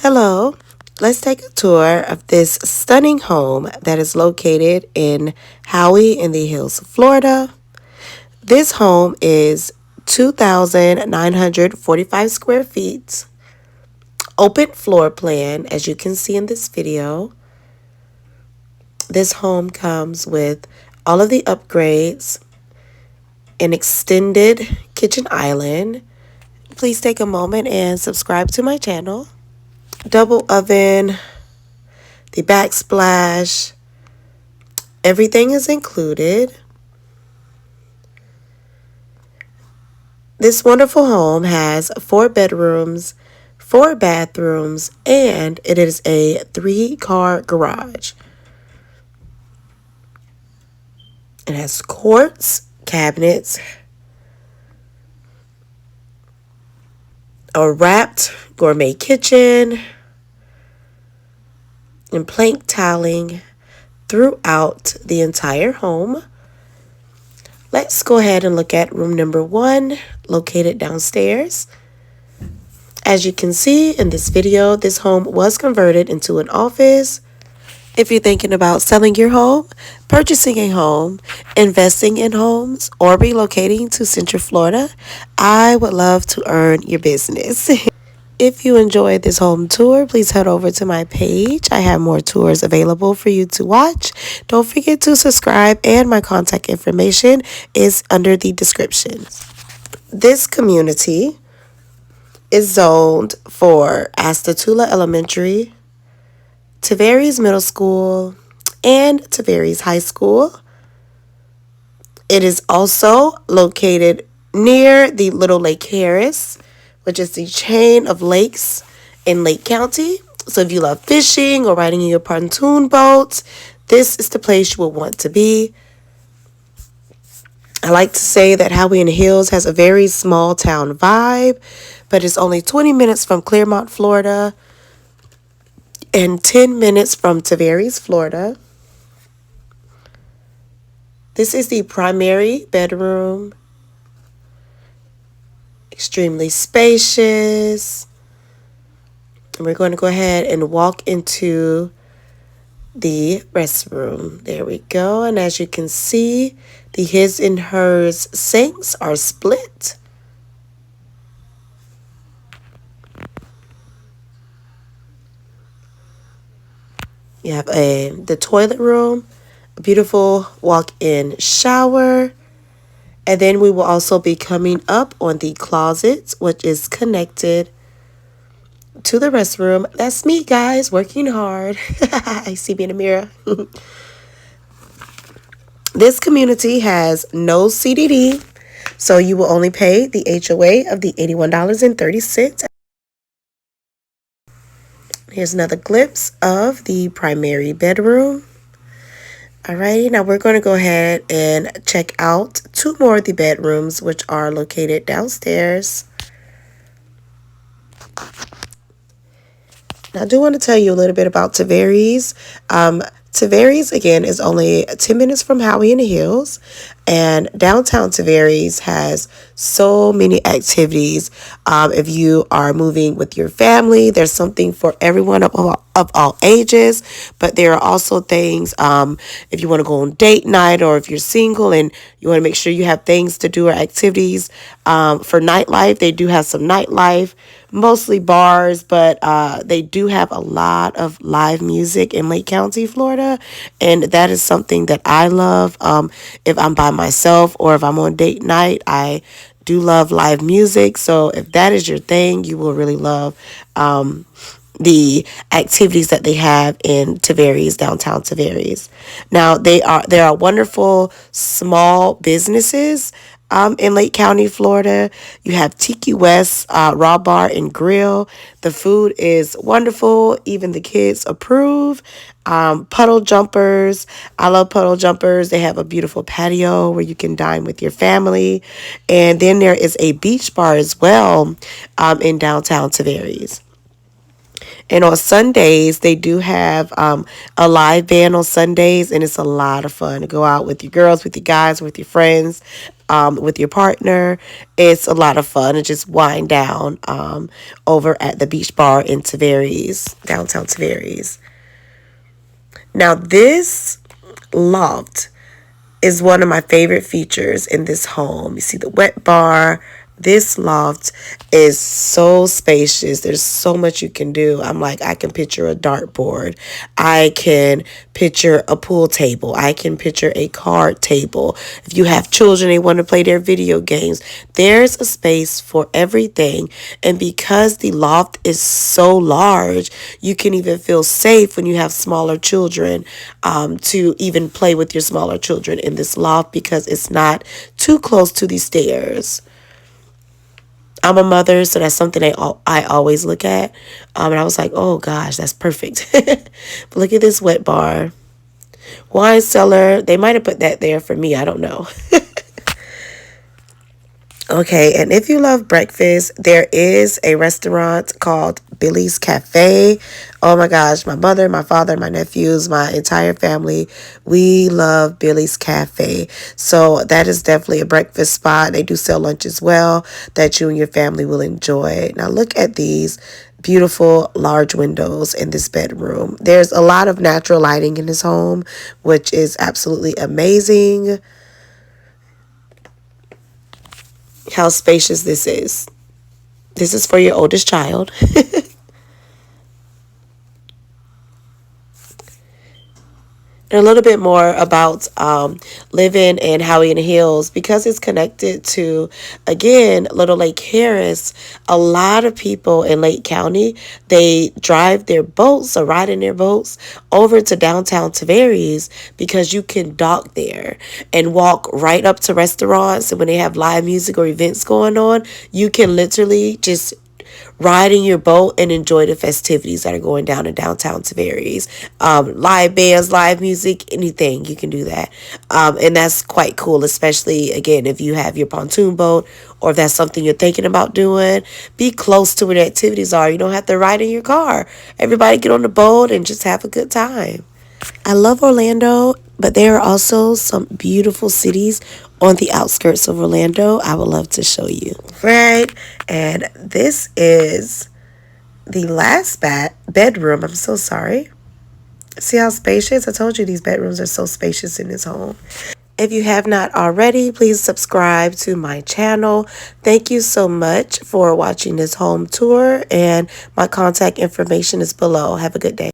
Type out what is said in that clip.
Hello, let's take a tour of this stunning home that is located in Howey in the Hills, Florida. This home is 2,945 square feet, open floor plan, as you can see in this video. This home comes with all of the upgrades, an extended kitchen island. Please take a moment and subscribe to my channel. Double oven, the backsplash, everything is included. This wonderful home has 4 bedrooms, 4 bathrooms, and it is a 3-car garage. It has quartz cabinets, a wrapped gourmet kitchen, and plank tiling throughout the entire home. Let's go ahead and look at room number 1, located downstairs. As you can see in this video, this home was converted into an office. If you're thinking about selling your home, purchasing a home, investing in homes, or relocating to Central Florida, I would love to earn your business. If you enjoyed this home tour, please head over to my page. I have more tours available for you to watch. Don't forget to subscribe, and my contact information is under the description. This community is zoned for Astatula Elementary, Tavares Middle School, and Tavares High School. It is also located near the Little Lake Harris, which is the chain of lakes in Lake County. So if you love fishing or riding in your pontoon boats, this is the place you will want to be. I like to say that Howey in the Hills has a very small town vibe, but it's only 20 minutes from Clermont, Florida, and 10 minutes from Tavares, Florida. This is the primary bedroom. Extremely spacious. And we're going to go ahead and walk into the restroom. There we go. And as you can see, the his and hers sinks are split. You have the toilet room, a beautiful walk-in shower. And then we will also be coming up on the closet, which is connected to the restroom. That's me, guys, working hard. I see me in the mirror. This community has no CDD, so you will only pay the HOA of the $81.30. Here's another glimpse of the primary bedroom. Alrighty, now we're going to go ahead and check out 2 more of the bedrooms, which are located downstairs. Now, I do want to tell you a little bit about Tavares. Tavares, again, is only 10 minutes from Howey in the Hills, and downtown Tavares has so many activities. If you are moving with your family, there's something for everyone of all ages, but there are also things if you want to go on date night, or if you're single and you want to make sure you have things to do or activities for nightlife. They do have some nightlife, mostly bars, but they do have a lot of live music in Lake County, Florida, and that is something that I love. If I'm by myself or if I'm on date night, I do love live music. So if that is your thing, you will really love the activities that they have in Tavares, downtown Tavares. Now, there are wonderful small businesses in Lake County, Florida. You have Tiki West Raw Bar and Grill. The food is wonderful. Even the kids approve. Puddle Jumpers. I love Puddle Jumpers. They have a beautiful patio where you can dine with your family. And then there is a beach bar as well in downtown Tavares. And on Sundays, they do have a live band on Sundays, and it's a lot of fun to go out with your girls, with your guys, with your friends. with your partner. It's a lot of fun to just wind down over at the beach bar in Tavares, downtown Tavares. Now, this loft is one of my favorite features in this home. You see the wet bar. This loft is so spacious. There's so much you can do. I'm like, I can picture a dartboard. I can picture a pool table. I can picture a card table. If you have children, they want to play their video games. There's a space for everything. And because the loft is so large, you can even feel safe when you have smaller children to even play with your smaller children in this loft because it's not too close to the stairs. I'm a mother, so that's something I always look at. And I was like, oh gosh, that's perfect. But look at this wet bar. Wine cellar. They might have put that there for me. I don't know. Okay, and if you love breakfast, there is a restaurant called Billy's Cafe. Oh my gosh, my mother, my father, my nephews, my entire family, we love Billy's Cafe. So that is definitely a breakfast spot. They do sell lunch as well that you and your family will enjoy. Now look at these beautiful large windows in this bedroom. There's a lot of natural lighting in this home, which is absolutely amazing. How spacious this is. This is for your oldest child. And a little bit more about living in Howey in the Hills because it's connected to, again, Little Lake Harris. A lot of people in Lake County, they drive their boats or ride in their boats over to downtown Tavares because you can dock there and walk right up to restaurants. And when they have live music or events going on, you can literally just ride in your boat and enjoy the festivities that are going down in downtown Tavares. Live bands, live music, anything, you can do that. And that's quite cool, especially, again, if you have your pontoon boat or if that's something you're thinking about doing. Be close to where the activities are. You don't have to ride in your car. Everybody get on the boat and just have a good time. I love Orlando, but there are also some beautiful cities on the outskirts of Orlando I would love to show you. Right, and this is the last bedroom. I'm so sorry. See how spacious? I told you these bedrooms are so spacious in this home. If you have not already, please subscribe to my channel. Thank you so much for watching this home tour, and my contact information is below. Have a good day.